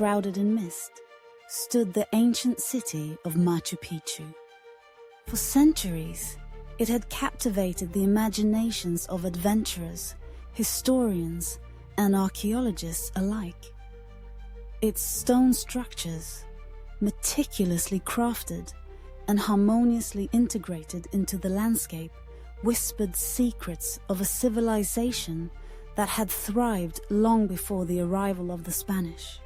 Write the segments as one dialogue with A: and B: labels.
A: shrouded in mist, stood the ancient city of Machu Picchu. For centuries, it had captivated the imaginations of adventurers, historians, and archaeologists alike. Its stone structures, meticulously crafted and harmoniously integrated into the landscape, whispered secrets of a civilization that had thrived long before the arrival of the Spanish.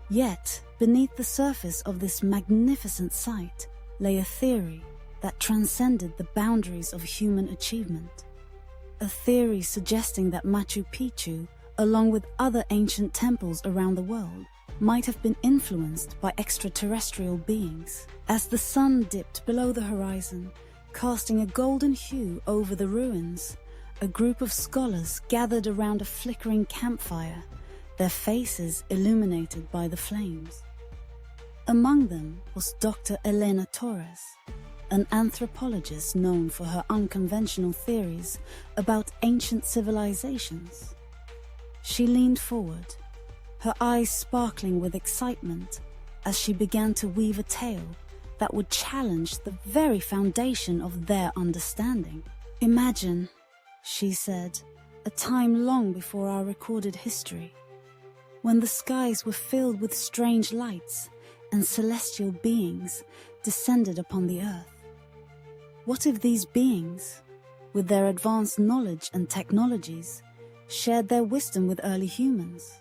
A: Yet, beneath the surface of this magnificent site lay a theory that transcended the boundaries of human achievement. A theory suggesting that Machu Picchu, along with other ancient temples around the world, might have been influenced by extraterrestrial beings. As the sun dipped below the horizon, casting a golden hue over the ruins, a group of scholars gathered around a flickering campfire, their faces illuminated by the flames. Among them was Dr. Elena Torres, an anthropologist known for her unconventional theories about ancient civilizations. She leaned forward, her eyes sparkling with excitement as she began to weave a tale that would challenge the very foundation of their understanding. Imagine, she said, a time long before our recorded history, when the skies were filled with strange lights and celestial beings descended upon the earth. What if these beings, with their advanced knowledge and technologies, shared their wisdom with early humans?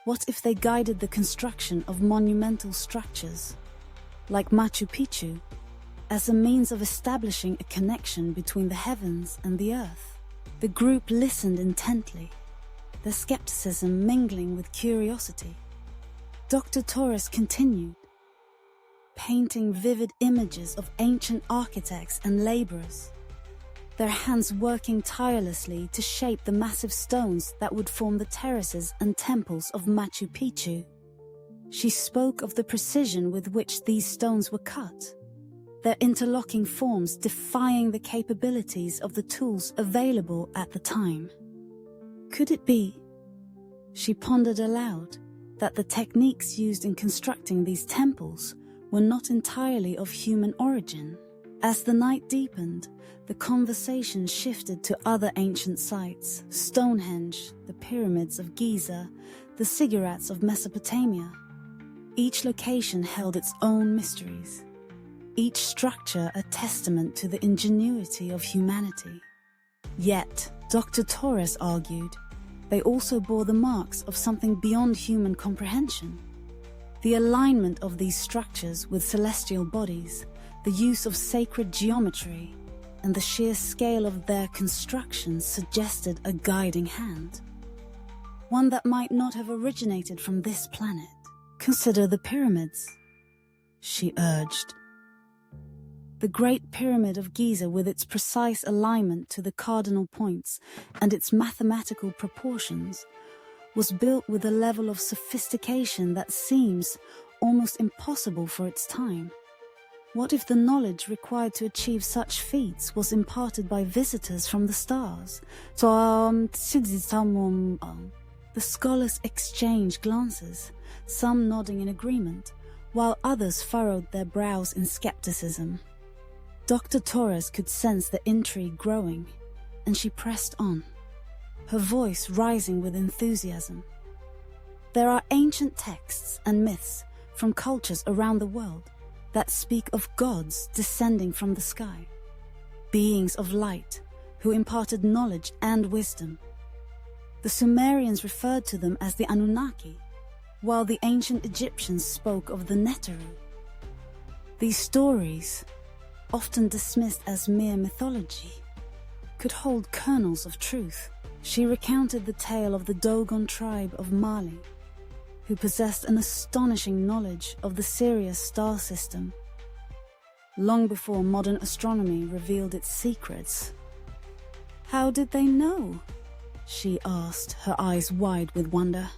A: What if they guided the construction of monumental structures, like Machu Picchu, as a means of establishing a connection between the heavens and the earth? The group listened intently, their skepticism mingling with curiosity. Dr. Torres continued, painting vivid images of ancient architects and laborers, their hands working tirelessly to shape the massive stones that would form the terraces and temples of Machu Picchu. She spoke of the precision with which these stones were cut, their interlocking forms defying the capabilities of the tools available at the time. Could it be, she pondered aloud, that the techniques used in constructing these temples were not entirely of human origin? As the night deepened, the conversation shifted to other ancient sites: Stonehenge, the pyramids of Giza, the ziggurats of Mesopotamia. Each location held its own mysteries, each structure a testament to the ingenuity of humanity. Yet, Dr. Torres argued, they also bore the marks of something beyond human comprehension. The alignment of these structures with celestial bodies, the use of sacred geometry, and the sheer scale of their construction suggested a guiding hand, one that might not have originated from this planet. Consider the pyramids, she urged. The Great Pyramid of Giza, with its precise alignment to the cardinal points and its mathematical proportions, was built with a level of sophistication that seems almost impossible for its time. What if the knowledge required to achieve such feats was imparted by visitors from the stars? The scholars exchanged glances, some nodding in agreement, while others furrowed their brows in skepticism. Dr. Torres could sense the intrigue growing, and she pressed on, her voice rising with enthusiasm. There are ancient texts and myths from cultures around the world that speak of gods descending from the sky, beings of light who imparted knowledge and wisdom. The Sumerians referred to them as the Anunnaki, while the ancient Egyptians spoke of the Neteru. These stories, often dismissed as mere mythology, could hold kernels of truth. She recounted the tale of the Dogon tribe of Mali, who possessed an astonishing knowledge of the Sirius star system, long before modern astronomy revealed its secrets. How did they know? She asked, her eyes wide with wonder.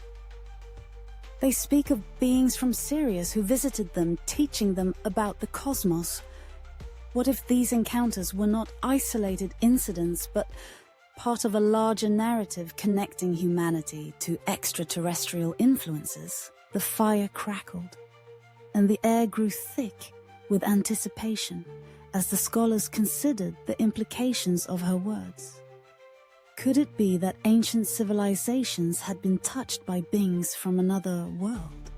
A: They speak of beings from Sirius who visited them, teaching them about the cosmos. What if these encounters were not isolated incidents, but part of a larger narrative connecting humanity to extraterrestrial influences? the fire crackled, and the air grew thick with anticipation as the scholars considered the implications of her words. Could it be that ancient civilizations had been touched by beings from another world?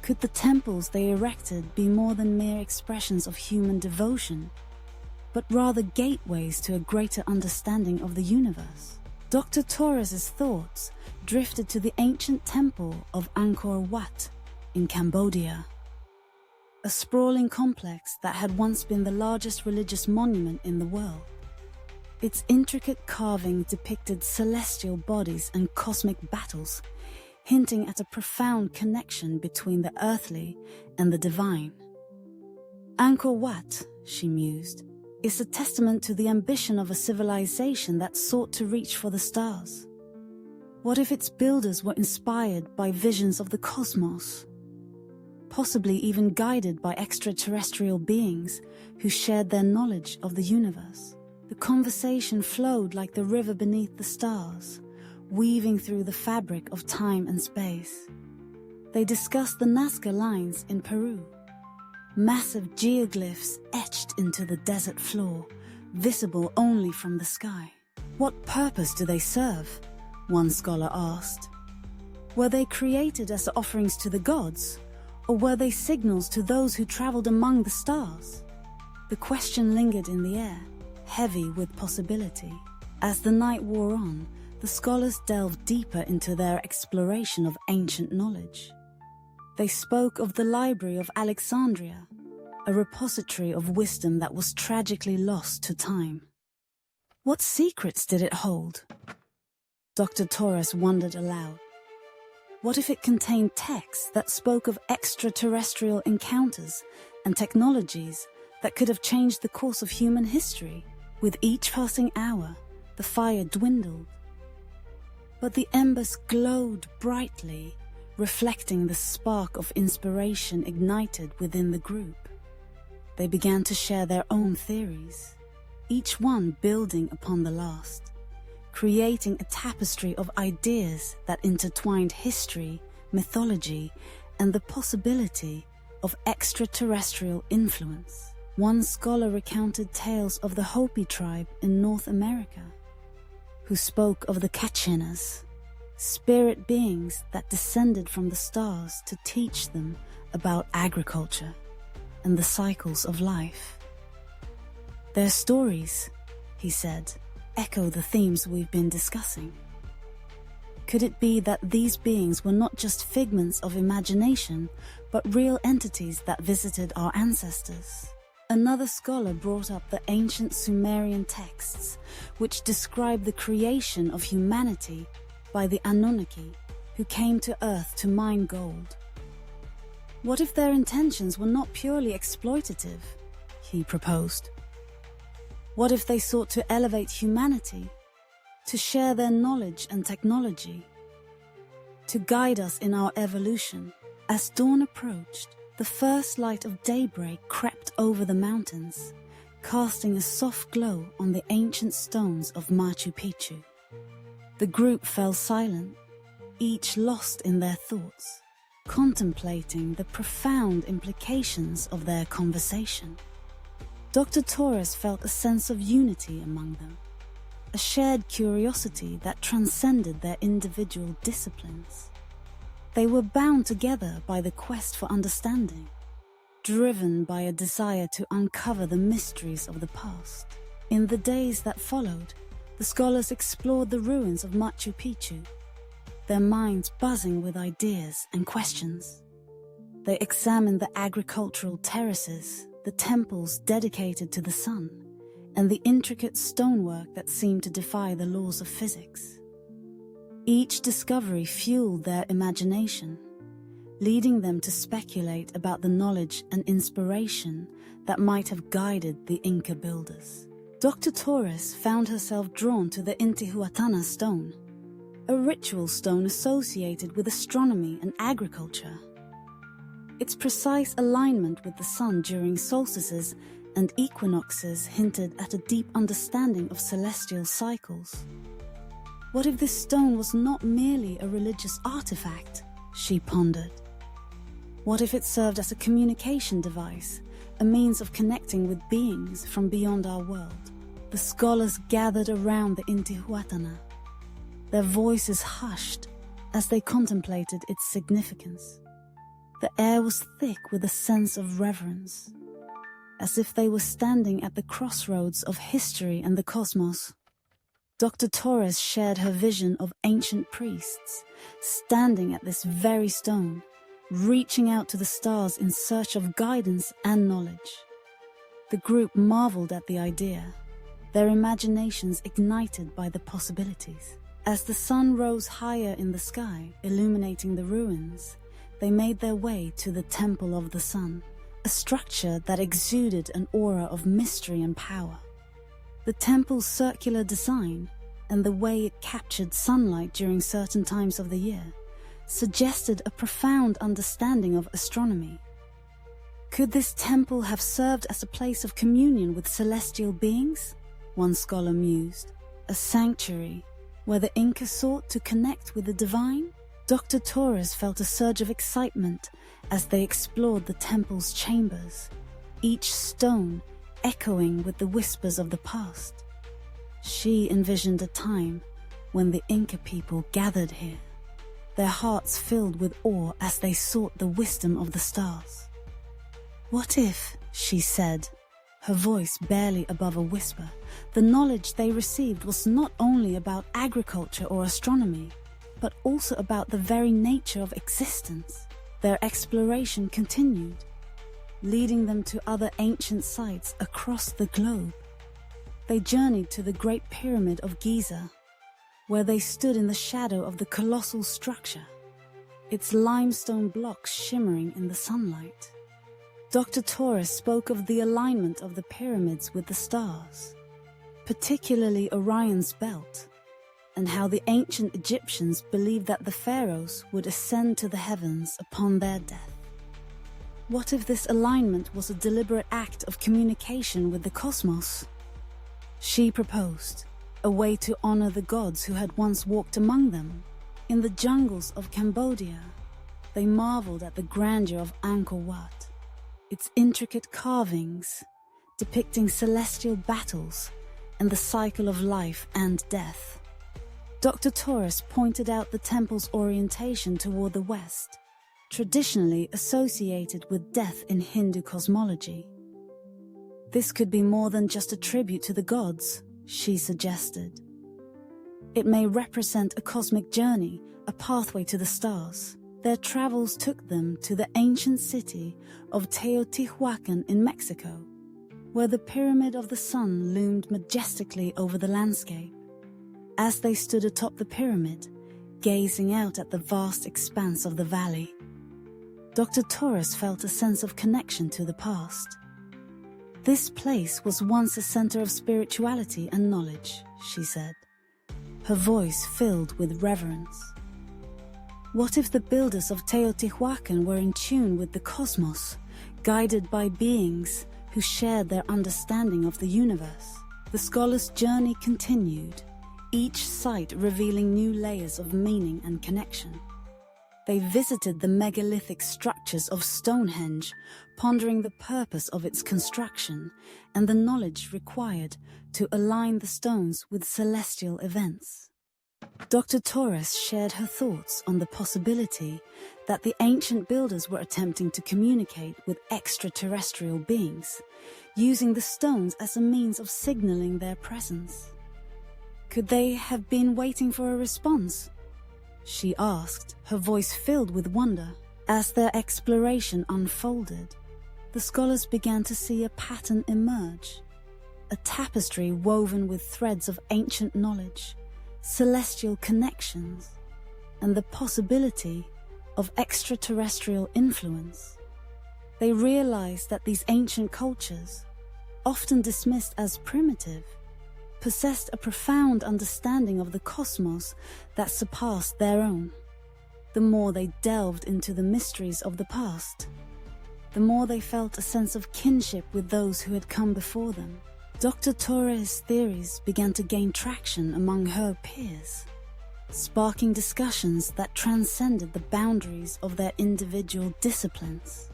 A: Could the temples they erected be more than mere expressions of human devotion, but rather gateways to a greater understanding of the universe? Dr. Torres's thoughts drifted to the ancient temple of Angkor Wat in Cambodia, a sprawling complex that had once been the largest religious monument in the world. Its intricate carving depicted celestial bodies and cosmic battles, hinting at a profound connection between the earthly and the divine. Angkor Wat, she mused, is a testament to the ambition of a civilization that sought to reach for the stars. What if its builders were inspired by visions of the cosmos? Possibly even guided by extraterrestrial beings who shared their knowledge of the universe. The conversation flowed like the river beneath the stars, weaving through the fabric of time and space. They discussed the Nazca lines in Peru, massive geoglyphs etched into the desert floor, visible only from the sky. What purpose do they serve? One scholar asked. Were they created as offerings to the gods, or were they signals to those who traveled among the stars? The question lingered in the air, heavy with possibility. As the night wore on, the scholars delved deeper into their exploration of ancient knowledge. They spoke of the Library of Alexandria, a repository of wisdom that was tragically lost to time. What secrets did it hold? Dr. Torres wondered aloud. What if it contained texts that spoke of extraterrestrial encounters and technologies that could have changed the course of human history? With each passing hour, the fire dwindled. But the embers glowed brightly, reflecting the spark of inspiration ignited within the group. They began to share their own theories, each one building upon the last, creating a tapestry of ideas that intertwined history, mythology, and the possibility of extraterrestrial influence. One scholar recounted tales of the Hopi tribe in North America, who spoke of the Kachinas, spirit beings that descended from the stars to teach them about agriculture and the cycles of life. Their stories, he said, echo the themes we've been discussing. Could it be that these beings were not just figments of imagination, but real entities that visited our ancestors? Another scholar brought up the ancient Sumerian texts, which describe the creation of humanity by the Anunnaki, who came to Earth to mine gold. What if their intentions were not purely exploitative? He proposed. What if they sought to elevate humanity, to share their knowledge and technology, to guide us in our evolution? As dawn approached, the first light of daybreak crept over the mountains, casting a soft glow on the ancient stones of Machu Picchu. The group fell silent, each lost in their thoughts, contemplating the profound implications of their conversation. Dr. Torres felt a sense of unity among them, a shared curiosity that transcended their individual disciplines. They were bound together by the quest for understanding, driven by a desire to uncover the mysteries of the past. In the days that followed, the scholars explored the ruins of Machu Picchu, their minds buzzing with ideas and questions. They examined the agricultural terraces, the temples dedicated to the sun, and the intricate stonework that seemed to defy the laws of physics. Each discovery fueled their imagination, leading them to speculate about the knowledge and inspiration that might have guided the Inca builders. Dr. Torres found herself drawn to the Intihuatana stone, a ritual stone associated with astronomy and agriculture. Its precise alignment with the sun during solstices and equinoxes hinted at a deep understanding of celestial cycles. What if this stone was not merely a religious artifact, she pondered. What if it served as a communication device, a means of connecting with beings from beyond our world? The scholars gathered around the Intihuatana, their voices hushed as they contemplated its significance. The air was thick with a sense of reverence, as if they were standing at the crossroads of history and the cosmos. Dr. Torres shared her vision of ancient priests standing at this very stone, reaching out to the stars in search of guidance and knowledge. The group marveled at the idea, their imaginations ignited by the possibilities. As the sun rose higher in the sky, illuminating the ruins, they made their way to the Temple of the Sun, a structure that exuded an aura of mystery and power. The temple's circular design and the way it captured sunlight during certain times of the year suggested a profound understanding of astronomy. Could this temple have served as a place of communion with celestial beings? One scholar mused. A sanctuary where the Inca sought to connect with the divine? Dr. Torres felt a surge of excitement as they explored the temple's chambers, each stone echoing with the whispers of the past. She envisioned a time when the Inca people gathered here, their hearts filled with awe as they sought the wisdom of the stars. What if, she said, her voice barely above a whisper, the knowledge they received was not only about agriculture or astronomy, but also about the very nature of existence? Their exploration continued, leading them to other ancient sites across the globe. They journeyed to the Great Pyramid of Giza, where they stood in the shadow of the colossal structure, its limestone blocks shimmering in the sunlight. Dr. Torres spoke of the alignment of the pyramids with the stars, particularly Orion's belt, and how the ancient Egyptians believed that the pharaohs would ascend to the heavens upon their death. What if this alignment was a deliberate act of communication with the cosmos? She proposed a way to honor the gods who had once walked among them. In the jungles of Cambodia, they marveled at the grandeur of Angkor Wat, its intricate carvings depicting celestial battles and the cycle of life and death. Dr. Torres pointed out the temple's orientation toward the west, traditionally associated with death in Hindu cosmology. This could be more than just a tribute to the gods, she suggested. It may represent a cosmic journey, a pathway to the stars. Their travels took them to the ancient city of Teotihuacan in Mexico, where the Pyramid of the Sun loomed majestically over the landscape. As they stood atop the pyramid, gazing out at the vast expanse of the valley, Dr. Torres felt a sense of connection to the past. This place was once a center of spirituality and knowledge, she said, her voice filled with reverence. What if the builders of Teotihuacan were in tune with the cosmos, guided by beings who shared their understanding of the universe? The scholars' journey continued, each site revealing new layers of meaning and connection. They visited the megalithic structures of Stonehenge, pondering the purpose of its construction and the knowledge required to align the stones with celestial events. Dr. Torres shared her thoughts on the possibility that the ancient builders were attempting to communicate with extraterrestrial beings, using the stones as a means of signaling their presence. Could they have been waiting for a response? She asked, her voice filled with wonder. As their exploration unfolded, the scholars began to see a pattern emerge, a tapestry woven with threads of ancient knowledge, celestial connections, and the possibility of extraterrestrial influence. They realized that these ancient cultures, often dismissed as primitive, possessed a profound understanding of the cosmos that surpassed their own. The more they delved into the mysteries of the past, the more they felt a sense of kinship with those who had come before them. Dr. Torres' theories began to gain traction among her peers. sparking discussions that transcended the boundaries of their individual disciplines.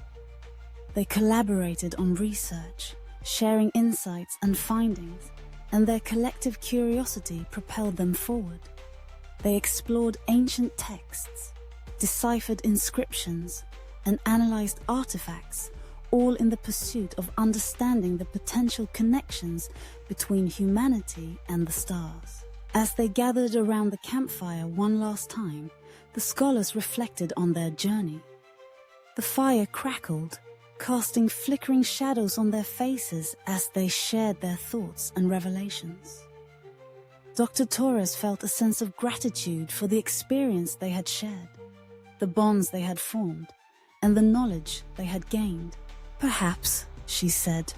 A: They collaborated on research, sharing insights and findings, and their collective curiosity propelled them forward. They explored ancient texts, deciphered inscriptions, and analyzed artifacts, all in the pursuit of understanding the potential connections between humanity and the stars. As they gathered around the campfire one last time, the scholars reflected on their journey. The fire crackled, casting flickering shadows on their faces as they shared their thoughts and revelations. Dr. Torres felt a sense of gratitude for the experience they had shared, the bonds they had formed, and the knowledge they had gained. "Perhaps," she said,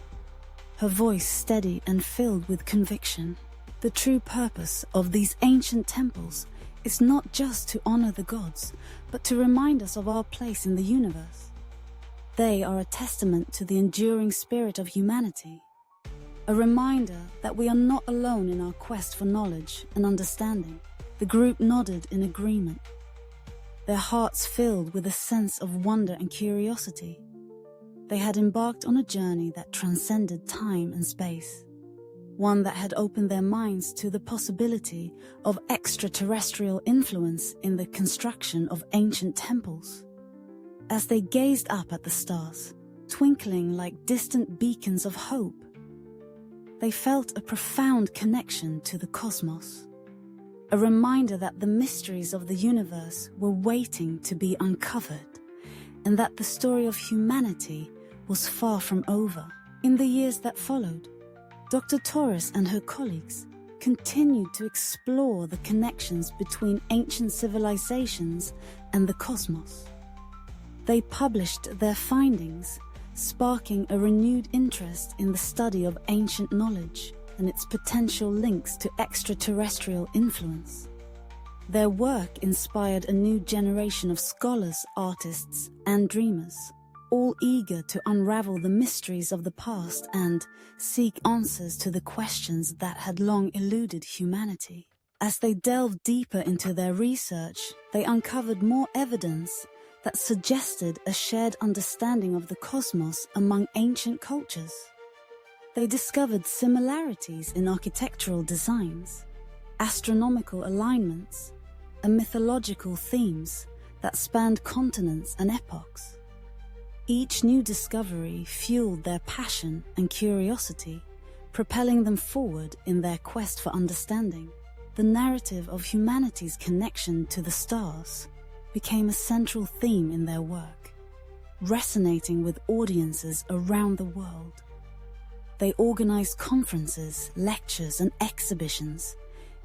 A: her voice steady and filled with conviction, "the true purpose of these ancient temples is not just to honor the gods, but to remind us of our place in the universe. They are a testament to the enduring spirit of humanity, a reminder that we are not alone in our quest for knowledge and understanding." The group nodded in agreement, their hearts filled with a sense of wonder and curiosity. They had embarked on a journey that transcended time and space, one that had opened their minds to the possibility of extraterrestrial influence in the construction of ancient temples. As they gazed up at the stars, twinkling like distant beacons of hope, they felt a profound connection to the cosmos, a reminder that the mysteries of the universe were waiting to be uncovered, and that the story of humanity was far from over. In the years that followed, Dr. Torres and her colleagues continued to explore the connections between ancient civilizations and the cosmos. They published their findings, sparking a renewed interest in the study of ancient knowledge and its potential links to extraterrestrial influence. Their work inspired a new generation of scholars, artists, and dreamers, all eager to unravel the mysteries of the past and seek answers to the questions that had long eluded humanity. As they delved deeper into their research, they uncovered more evidence that suggested a shared understanding of the cosmos among ancient cultures. They discovered similarities in architectural designs, astronomical alignments, and mythological themes that spanned continents and epochs. Each new discovery fueled their passion and curiosity, propelling them forward in their quest for understanding. The narrative of humanity's connection to the stars became a central theme in their work, resonating with audiences around the world. They organized conferences, lectures, and exhibitions,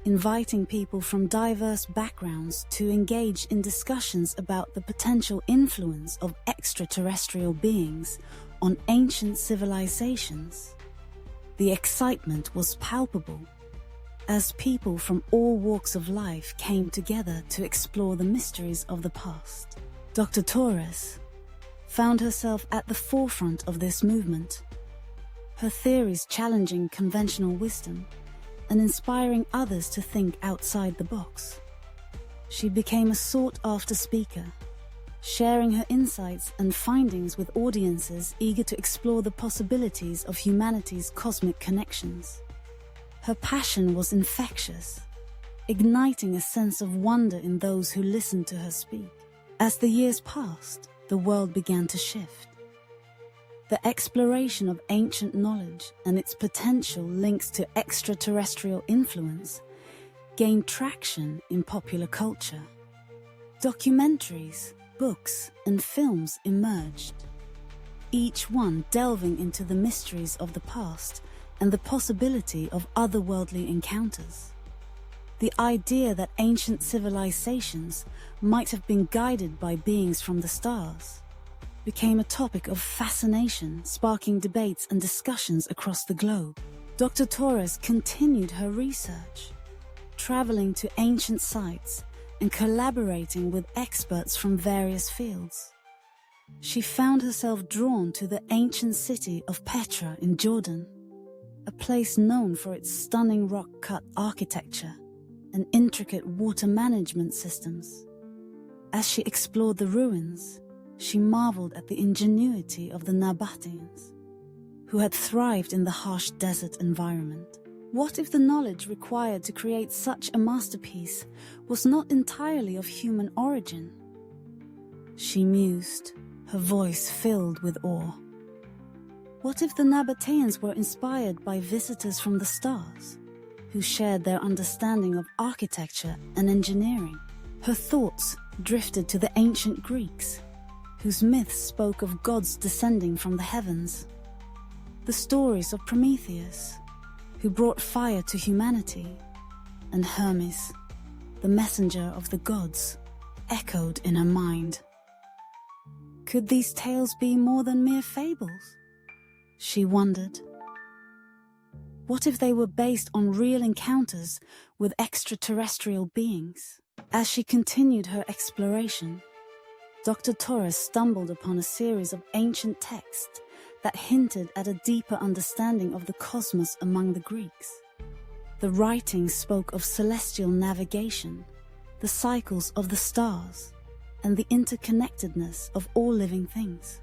A: inviting people from diverse backgrounds to engage in discussions about the potential influence of extraterrestrial beings on ancient civilizations. The excitement was palpable, as people from all walks of life came together to explore the mysteries of the past. Dr. Torres found herself at the forefront of this movement, her theories challenging conventional wisdom and inspiring others to think outside the box. She became a sought-after speaker, sharing her insights and findings with audiences eager to explore the possibilities of humanity's cosmic connections. Her passion was infectious, igniting a sense of wonder in those who listened to her speak. As the years passed, the world began to shift. The exploration of ancient knowledge and its potential links to extraterrestrial influence gained traction in popular culture. Documentaries, books, and films emerged, each one delving into the mysteries of the past and the possibility of otherworldly encounters. The idea that ancient civilizations might have been guided by beings from the stars became a topic of fascination, sparking debates and discussions across the globe. Dr. Torres continued her research, traveling to ancient sites and collaborating with experts from various fields. She found herself drawn to the ancient city of Petra in Jordan, a place known for its stunning rock-cut architecture and intricate water management systems. As she explored the ruins, she marveled at the ingenuity of the Nabateans, who had thrived in the harsh desert environment. What if the knowledge required to create such a masterpiece was not entirely of human origin? She mused, her voice filled with awe. What if the Nabateans were inspired by visitors from the stars, who shared their understanding of architecture and engineering? Her thoughts drifted to the ancient Greeks, whose myths spoke of gods descending from the heavens. The stories of Prometheus, who brought fire to humanity, and Hermes, the messenger of the gods, echoed in her mind. Could these tales be more than mere fables? She wondered. What if they were based on real encounters with extraterrestrial beings? As she continued her exploration, Dr. Torres stumbled upon a series of ancient texts that hinted at a deeper understanding of the cosmos among the Greeks. The writings spoke of celestial navigation, the cycles of the stars, and the interconnectedness of all living things.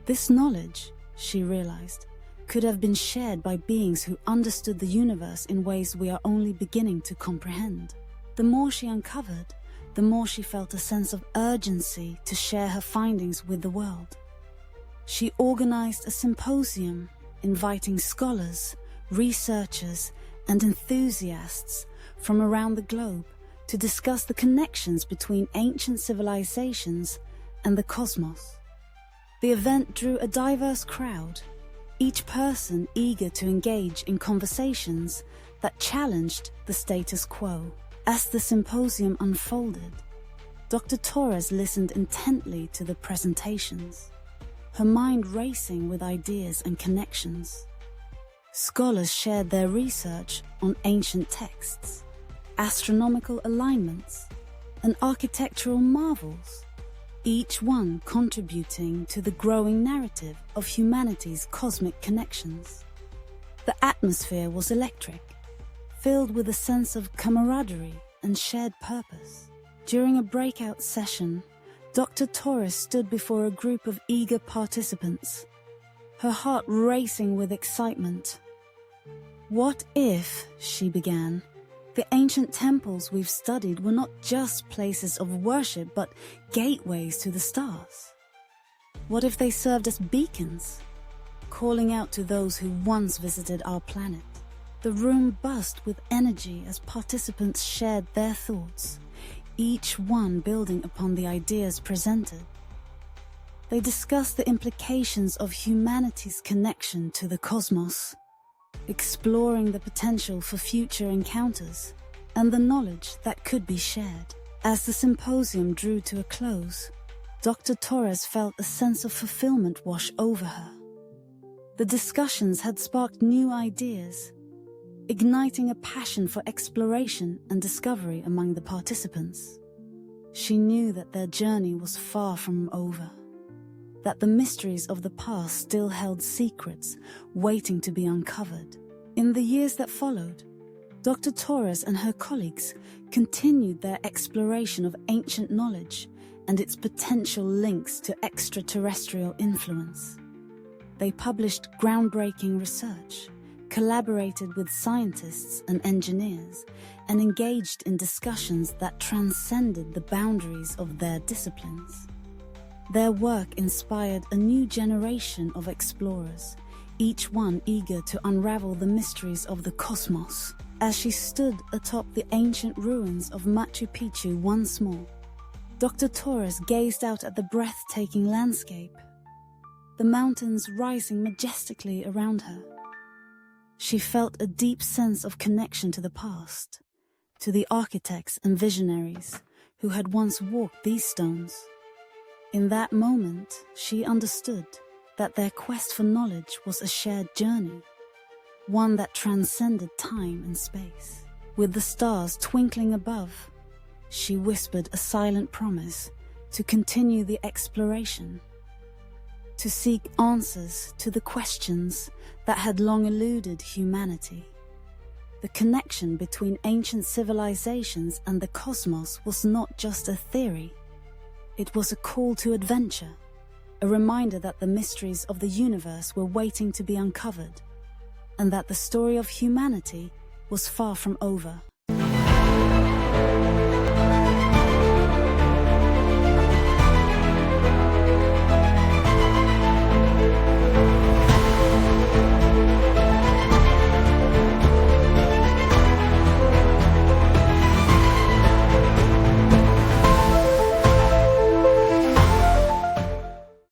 A: This knowledge, she realized, could have been shared by beings who understood the universe in ways we are only beginning to comprehend. The more she uncovered, the more she felt a sense of urgency to share her findings with the world. She organized a symposium, inviting scholars, researchers, and enthusiasts from around the globe to discuss the connections between ancient civilizations and the cosmos. The event drew a diverse crowd, each person eager to engage in conversations that challenged the status quo. As the symposium unfolded, Dr. Torres listened intently to the presentations, her mind racing with ideas and connections. Scholars shared their research on ancient texts, astronomical alignments, and architectural marvels, each one contributing to the growing narrative of humanity's cosmic connections. The atmosphere was electric, filled with a sense of camaraderie and shared purpose. During a breakout session, Dr. Torres stood before a group of eager participants, her heart racing with excitement. What if, she began, the ancient temples we've studied were not just places of worship but gateways to the stars? What if they served as beacons, calling out to those who once visited our planet? The room buzzed with energy as participants shared their thoughts, each one building upon the ideas presented. They discussed the implications of humanity's connection to the cosmos, exploring the potential for future encounters and the knowledge that could be shared. As the symposium drew to a close, Dr. Torres felt a sense of fulfillment wash over her. The discussions had sparked new ideas, igniting a passion for exploration and discovery among the participants. She knew that their journey was far from over, that the mysteries of the past still held secrets waiting to be uncovered. In the years that followed, Dr. Torres and her colleagues continued their exploration of ancient knowledge and its potential links to extraterrestrial influence. They published groundbreaking research, collaborated with scientists and engineers, and engaged in discussions that transcended the boundaries of their disciplines. Their work inspired a new generation of explorers, each one eager to unravel the mysteries of the cosmos. As she stood atop the ancient ruins of Machu Picchu once more, Dr. Torres gazed out at the breathtaking landscape, the mountains rising majestically around her. She felt a deep sense of connection to the past, to the architects and visionaries who had once walked these stones. In that moment, she understood that their quest for knowledge was a shared journey, one that transcended time and space. With the stars twinkling above, she whispered a silent promise to continue the exploration, to seek answers to the questions that had long eluded humanity. The connection between ancient civilizations and the cosmos was not just a theory. It was a call to adventure, a reminder that the mysteries of the universe were waiting to be uncovered, and that the story of humanity was far from over.